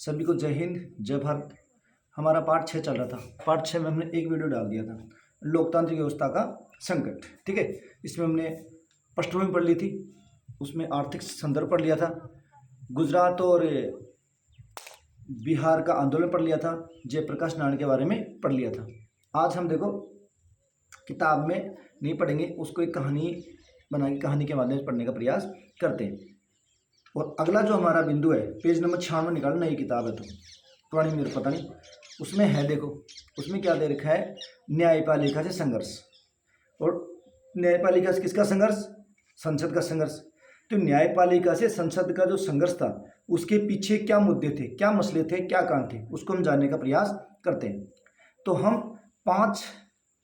सभी को जय हिंद जय भारत। हमारा पार्ट 6 चल रहा था। पार्ट 6 में हमने एक वीडियो डाल दिया था, लोकतांत्रिक व्यवस्था का संकट। ठीक है, इसमें हमने पृष्ठभूमि पढ़ ली थी, उसमें आर्थिक संदर्भ पढ़ लिया था, गुजरात और बिहार का आंदोलन पढ़ लिया था, जयप्रकाश नारायण के बारे में पढ़ लिया था। आज हम देखो किताब में नहीं पढ़ेंगे, उसको एक कहानी बना के कहानी के माध्यम से पढ़ने का प्रयास करते हैं। और अगला जो हमारा बिंदु है, पेज नंबर 96 निकालो, नई किताब है तो पुरानी मेरे पता नहीं, उसमें है देखो, उसमें क्या दे रखा है, न्यायपालिका से संघर्ष। और न्यायपालिका से किसका संघर्ष? संसद का संघर्ष। तो न्यायपालिका से संसद का जो संघर्ष था, उसके पीछे क्या मुद्दे थे, क्या मसले थे, क्या कारण थे, उसको हम जानने का प्रयास करते हैं। तो हम 5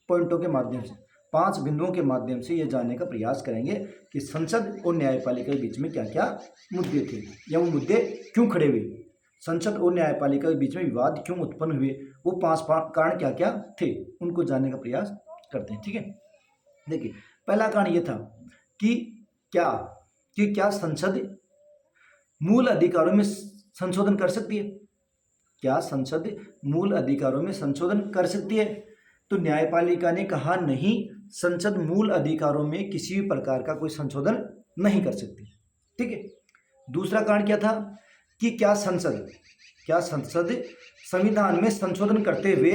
पॉइंटों के माध्यम से, 5 बिंदुओं के माध्यम से ये जानने का प्रयास करेंगे कि संसद और न्यायपालिका के बीच में क्या क्या मुद्दे थे, या वो मुद्दे क्यों खड़े हुए, संसद और न्यायपालिका के बीच में विवाद क्यों उत्पन्न हुए, वो 5 कारण क्या क्या थे, उनको जानने का प्रयास करते हैं। ठीक है, देखिए पहला कारण ये था कि क्या संसद मूल अधिकारों में संशोधन कर सकती है? क्या संसद मूल अधिकारों में संशोधन कर सकती है? तो न्यायपालिका ने कहा नहीं, संसद मूल अधिकारों में किसी भी प्रकार का कोई संशोधन नहीं कर सकती। ठीक है, दूसरा कारण क्या था कि क्या संसद संविधान में संशोधन करते हुए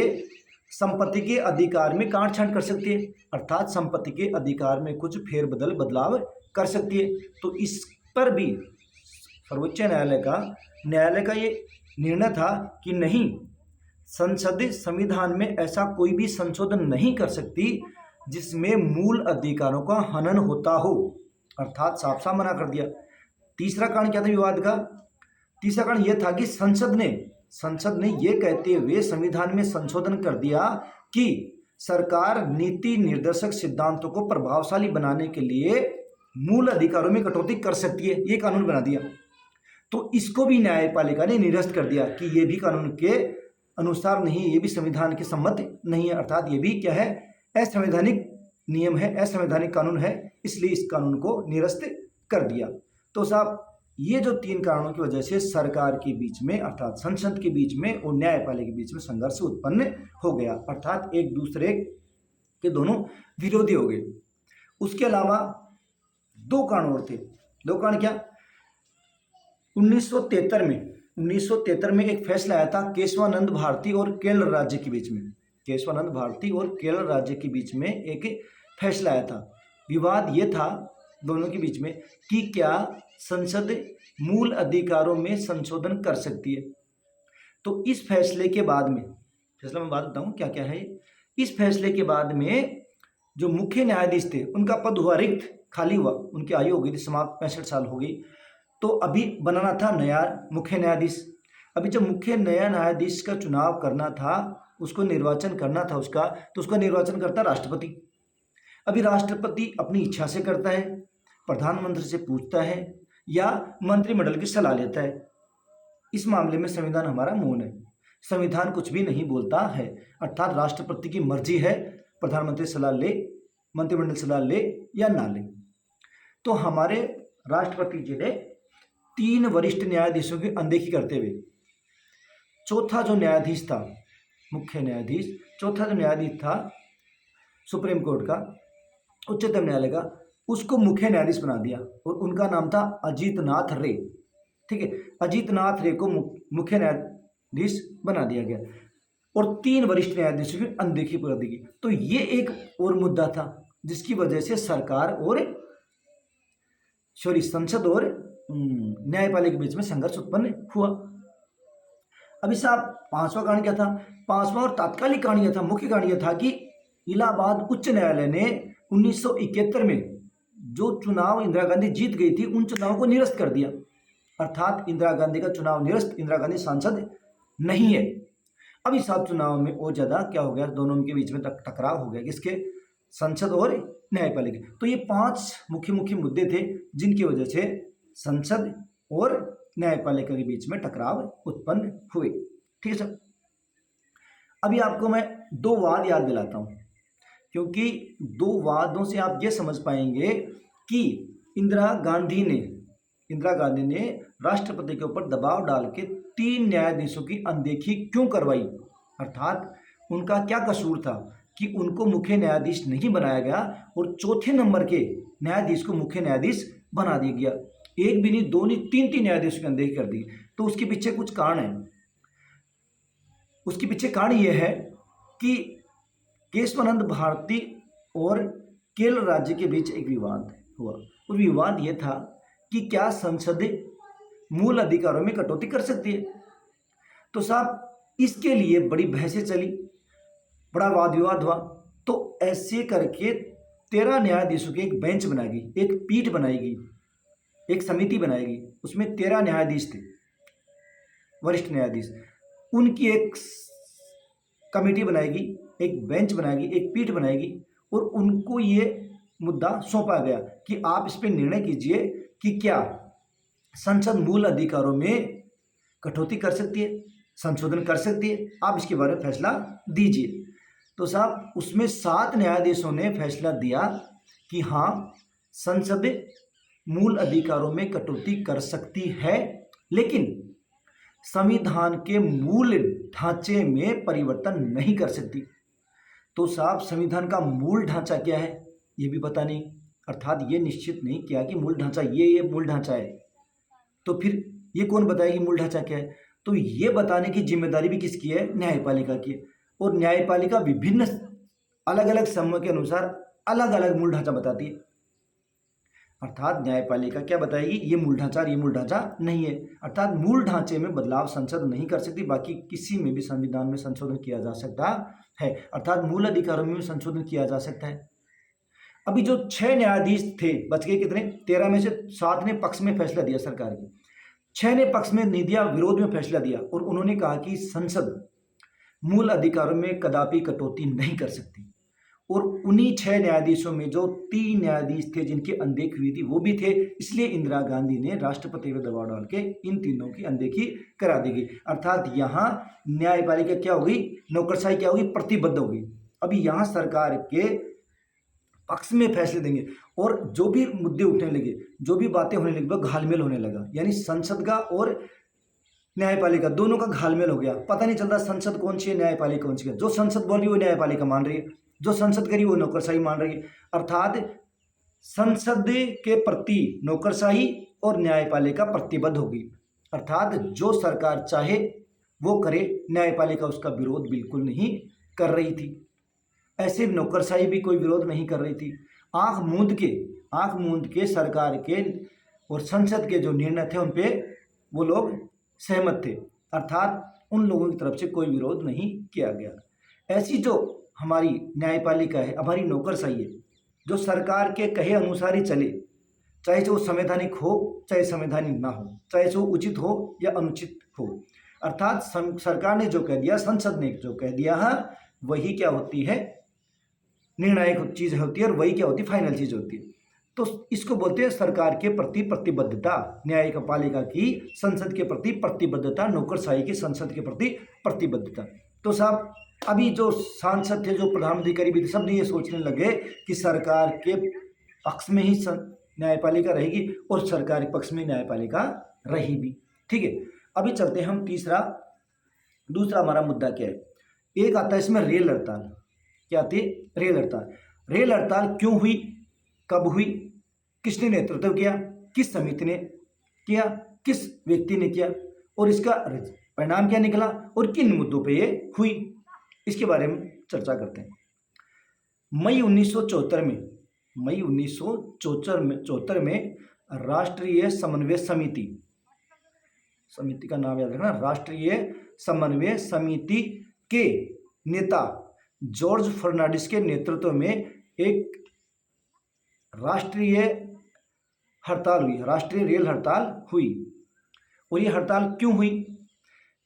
संपत्ति के अधिकार में काट-छांट कर सकती है, अर्थात संपत्ति के अधिकार में कुछ बदलाव कर सकती है। तो इस पर भी सर्वोच्च न्यायालय का ये निर्णय था कि नहीं, संसद संविधान में ऐसा कोई भी संशोधन नहीं कर सकती जिसमें मूल अधिकारों का हनन होता हो, अर्थात साफ साफ मना कर दिया। तीसरा कारण क्या था विवाद का? तीसरा कारण यह था कि संसद ने यह कहते हुए संविधान में संशोधन कर दिया कि सरकार नीति निर्देशक सिद्धांतों को प्रभावशाली बनाने के लिए मूल अधिकारों में कटौती कर सकती है, ये कानून बना दिया। तो इसको भी न्यायपालिका ने निरस्त कर दिया कि ये भी कानून के अनुसार नहीं, ये भी संविधान के सम्मत नहीं है, अर्थात ये भी क्या है, असंवैधानिक नियम है, असंवैधानिक कानून है, इसलिए इस कानून को निरस्त कर दिया। तो साहब ये जो 3 कारणों की वजह से सरकार के बीच में, अर्थात संसद के बीच में और न्यायपालिका के बीच में संघर्ष उत्पन्न हो गया, अर्थात एक दूसरे के दोनों विरोधी हो गए। उसके अलावा 2 कारण और थे। 2 कारण क्या? 1973 में एक फैसला आया था केशवानंद भारती और केरल राज्य के बीच में। केशवानंद भारती और केरल राज्य के बीच में एक फैसला आया था। विवाद ये था दोनों के बीच में कि क्या संसद मूल अधिकारों में संशोधन कर सकती है। तो इस फैसले के बाद में, फैसला मैं बात बताऊं क्या क्या है, इस फैसले के बाद में जो मुख्य न्यायाधीश थे उनका पद हुआ रिक्त, खाली हुआ, उनकी आयु हो गई थी समाप्त, 65 साल हो गई। तो अभी बनाना था नया मुख्य न्यायाधीश। अभी जब मुख्य नया न्यायाधीश का चुनाव करना था, उसको निर्वाचन करना था उसका, तो उसका निर्वाचन करता राष्ट्रपति। अभी राष्ट्रपति अपनी इच्छा से करता है, प्रधानमंत्री से पूछता है या मंत्रिमंडल की सलाह लेता है। इस मामले में संविधान हमारा मौन है, संविधान कुछ भी नहीं बोलता है, अर्थात राष्ट्रपति की मर्जी है, प्रधानमंत्री सलाह ले, मंत्रिमंडल सलाह ले या ना ले। तो हमारे राष्ट्रपति जी ने 3 वरिष्ठ न्यायाधीशों की अनदेखी करते हुए, चौथा जो न्यायाधीश था मुख्य न्यायाधीश, चौथा जो न्यायाधीश था सुप्रीम कोर्ट का, उच्चतम न्यायालय का, उसको मुख्य न्यायाधीश बना दिया और उनका नाम था अजीत नाथ रे। ठीक है, अजीत नाथ रे को मुख्य न्यायाधीश बना दिया गया और 3 वरिष्ठ न्यायाधीशों की अनदेखी कर दी गई। तो ये एक और मुद्दा था जिसकी वजह से संसद और न्यायपालिका के बीच में संघर्ष उत्पन्न हुआ। अभी साहब 5वां कारण क्या था? 5वां और तात्कालिक कारण यह था, मुख्य कारण यह था कि इलाहाबाद उच्च न्यायालय ने 1971 में जो चुनाव इंदिरा गांधी जीत गई थी, उन चुनावों को निरस्त कर दिया, अर्थात इंदिरा गांधी का चुनाव निरस्त, इंदिरा गांधी सांसद नहीं है। अब इस चुनाव में और ज्यादा क्या हो गया, दोनों के बीच में टकराव हो गया, किसके? संसद और न्यायपालिका। तो ये 5 मुख्य मुद्दे थे जिनकी वजह से संसद और न्यायपालिका के बीच में टकराव उत्पन्न हुए। ठीक है सर, अभी आपको मैं 2 वाद याद दिलाता हूं, क्योंकि 2 वादों से आप ये समझ पाएंगे कि इंदिरा गांधी ने राष्ट्रपति के ऊपर दबाव डाल के 3 न्यायाधीशों की अनदेखी क्यों करवाई, अर्थात उनका क्या कसूर था कि उनको मुख्य न्यायाधीश नहीं बनाया गया और चौथे नंबर के न्यायाधीश को मुख्य न्यायाधीश बना दिया गया। एक भी नहीं, दो नहीं, 3 न्यायाधीशों की अनदेखी कर दी। तो उसके पीछे कुछ कारण है। उसके पीछे कारण यह है कि केशवानंद भारती और केरल राज्य के बीच एक विवाद हुआ और विवाद यह था कि क्या संसद मूल अधिकारों में कटौती कर सकती है। तो साहब इसके लिए बड़ी बहसें चली, बड़ा वाद विवाद हुआ। तो ऐसे करके 13 न्यायाधीशों की एक बेंच बनाएगी, एक पीठ बनाएगी, एक समिति बनाएगी। उसमें 13 न्यायाधीश थे, वरिष्ठ न्यायाधीश। उनकी एक कमेटी बनाएगी, एक बेंच बनाएगी, एक पीठ बनाएगी और उनको ये मुद्दा सौंपा गया कि आप इस पर निर्णय कीजिए कि क्या संसद मूल अधिकारों में कटौती कर सकती है, संशोधन कर सकती है, आप इसके बारे में फैसला दीजिए। तो साहब उसमें 7 न्यायाधीशों ने फैसला दिया कि हाँ, संसद मूल अधिकारों में कटौती कर सकती है, लेकिन संविधान के मूल ढांचे में परिवर्तन नहीं कर सकती। तो साहब संविधान का मूल ढांचा क्या है ये भी पता नहीं, अर्थात ये निश्चित नहीं किया कि मूल ढांचा ये मूल ढांचा है। तो फिर ये कौन बताएगी मूल ढांचा क्या है? तो ये बताने की जिम्मेदारी भी किसकी है? न्यायपालिका की। और न्यायपालिका विभिन्न अलग अलग समूह के अनुसार अलग अलग मूल ढांचा बताती है। अर्थात न्यायपालिका क्या बताएगी? ये मूल ढांचा और ये मूल ढांचा नहीं है। अर्थात मूल ढांचे में बदलाव संसद नहीं कर सकती, बाकी किसी में भी संविधान में संशोधन किया जा सकता है। अर्थात मूल अधिकारों में भी संशोधन किया जा सकता है। अभी जो 6 न्यायाधीश थे, बच गए कितने? 13 में से 7 ने पक्ष में फैसला दिया सरकार की, 6 ने पक्ष में नहीं दिया, विरोध में फैसला दिया। और उन्होंने कहा कि संसद मूल अधिकारों में कदापि कटौती नहीं कर सकती। और उन्हीं 6 न्यायाधीशों में जो 3 न्यायाधीश थे जिनकी अनदेखी हुई थी वो भी थे, इसलिए इंदिरा गांधी ने राष्ट्रपति पर दबाव डाल के इन तीनों की अनदेखी करा दी गई। अर्थात यहाँ न्यायपालिका क्या होगी? नौकरशाही क्या होगी? प्रतिबद्ध होगी। अभी यहाँ सरकार के पक्ष में फैसले देंगे और जो भी मुद्दे उठने लगे, जो भी बातें होने लगी, वो घालमेल होने लगा। यानी संसद का और न्यायपालिका दोनों का घालमेल हो गया। पता नहीं चलता संसद कौन सी है, न्यायपालिका कौन सी है। जो संसद बोल रही है वो न्यायपालिका मान रही है, जो संसद करी वो नौकरशाही मान रही है। अर्थात संसद के प्रति नौकरशाही और न्यायपालिका प्रतिबद्ध होगी। अर्थात जो सरकार चाहे वो करे, न्यायपालिका उसका विरोध बिल्कुल नहीं कर रही थी। ऐसे नौकरशाही भी कोई विरोध नहीं कर रही थी। आंख मूंद के सरकार के और संसद के जो निर्णय थे उन पे वो लोग सहमत थे। अर्थात उन लोगों की तरफ से कोई विरोध नहीं किया गया। ऐसी जो हमारी न्यायपालिका है, हमारी नौकरशाही है, जो सरकार के कहे अनुसार ही चले, चाहे वो संवैधानिक हो चाहे संवैधानिक ना हो, चाहे वो उचित हो या अनुचित हो। अर्थात सरकार ने जो कह दिया, संसद ने जो कह दिया है, वही क्या होती है? निर्णायक चीज होती है और वही क्या होती है? फाइनल चीज होती है। तो इसको बोलते हैं सरकार के प्रति प्रतिबद्धता, न्यायपालिका की संसद के प्रति प्रतिबद्धता, नौकरशाही की संसद के प्रति प्रतिबद्धता। तो साहब अभी जो सांसद थे, जो प्रधानाधिकारी भी थे, सब ने ये सोचने लगे कि सरकार के पक्ष में ही न्यायपालिका रहेगी और सरकार के पक्ष में न्यायपालिका रही भी। ठीक है, अभी चलते हैं हम दूसरा हमारा मुद्दा क्या है? एक आता है इसमें रेल हड़ताल। क्या आती है? रेल हड़ताल। रेल हड़ताल क्यों हुई, कब हुई, किसने नेतृत्व किया, किस समिति ने किया, किस व्यक्ति ने किया और इसका परिणाम क्या निकला और किन मुद्दों पे ये हुई, इसके बारे में चर्चा करते हैं। मई 1974 में राष्ट्रीय समन्वय समिति का नाम याद रखना, राष्ट्रीय समन्वय समिति के नेता जॉर्ज फर्नांडिस के नेतृत्व में एक राष्ट्रीय रेल हड़ताल हुई। और ये हड़ताल क्यों हुई?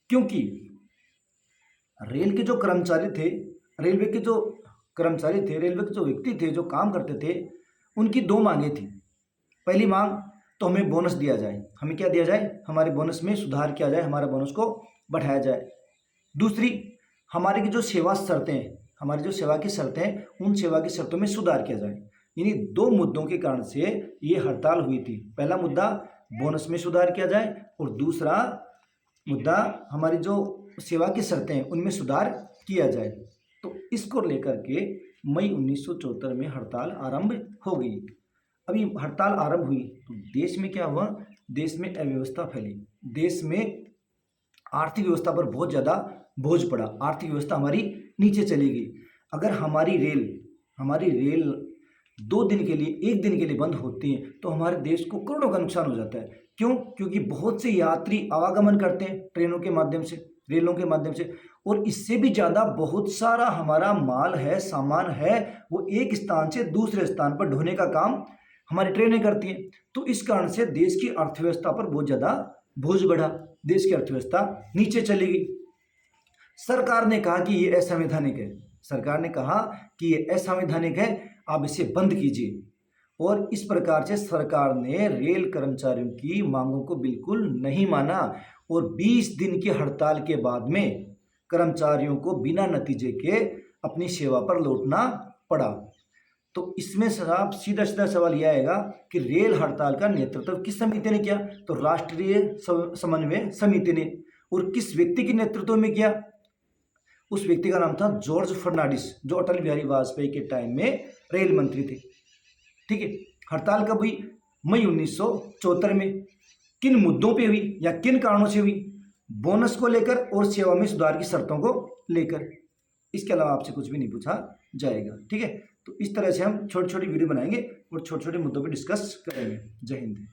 क्योंकि रेलवे के जो व्यक्ति थे, जो काम करते थे, उनकी 2 मांगे थी। पहली मांग तो हमें बोनस दिया जाए, हमें क्या दिया जाए? हमारे बोनस में सुधार किया जाए, हमारे बोनस को बढ़ाया जाए। दूसरी, हमारी की जो सेवा की शर्तें हैं, उन सेवा की शर्तों में सुधार किया जाए। यानी 2 मुद्दों के कारण से ये हड़ताल हुई थी। पहला मुद्दा बोनस में सुधार किया जाए और दूसरा मुद्दा हमारी जो सेवा की शर्तें हैं उनमें सुधार किया जाए। तो इसको लेकर के मई 1974 में हड़ताल आरंभ हो गई। अभी हड़ताल आरंभ हुई तो देश में क्या हुआ, देश में अव्यवस्था फैली, देश में आर्थिक व्यवस्था पर बहुत ज़्यादा बोझ पड़ा, आर्थिक व्यवस्था हमारी नीचे चली गई। अगर हमारी रेल 2 दिन के लिए, 1 दिन के लिए बंद होती है तो हमारे देश को करोड़ों का नुकसान हो जाता है। क्यों? क्योंकि बहुत से यात्री आवागमन करते हैं ट्रेनों के माध्यम से, रेलों के माध्यम से, और इससे भी ज़्यादा बहुत सारा हमारा माल है, सामान है, वो एक स्थान से दूसरे स्थान पर ढोने का काम हमारी ट्रेनें करती हैं। तो इस कारण से देश की अर्थव्यवस्था पर बहुत ज़्यादा बोझ बढ़ा, देश की अर्थव्यवस्था नीचे चली गई। सरकार ने कहा कि ये असंवैधानिक है, सरकार ने कहा कि ये असंवैधानिक है, आप इसे बंद कीजिए। और इस प्रकार से सरकार ने रेल कर्मचारियों की मांगों को बिल्कुल नहीं माना और 20 दिन की हड़ताल के बाद में कर्मचारियों को बिना नतीजे के अपनी सेवा पर लौटना पड़ा। तो इसमें साहब सीधा सीधा सवाल यह आएगा कि रेल हड़ताल का नेतृत्व किस समिति ने किया? तो राष्ट्रीय समन्वय समिति ने। और किस व्यक्ति के नेतृत्व में किया? उस व्यक्ति का नाम था जॉर्ज फर्नांडिस, जो अटल बिहारी वाजपेयी के टाइम में रेल मंत्री थे। ठीक है। हड़ताल कब हुई? मई 1974 में। किन मुद्दों पे हुई या किन कारणों से हुई? बोनस को लेकर और सेवा में सुधार की शर्तों को लेकर। इसके अलावा आपसे कुछ भी नहीं पूछा जाएगा। ठीक है। तो इस तरह से हम छोटी छोटी वीडियो बनाएंगे और छोटे छोटे मुद्दों पे डिस्कस करेंगे। जय हिंद।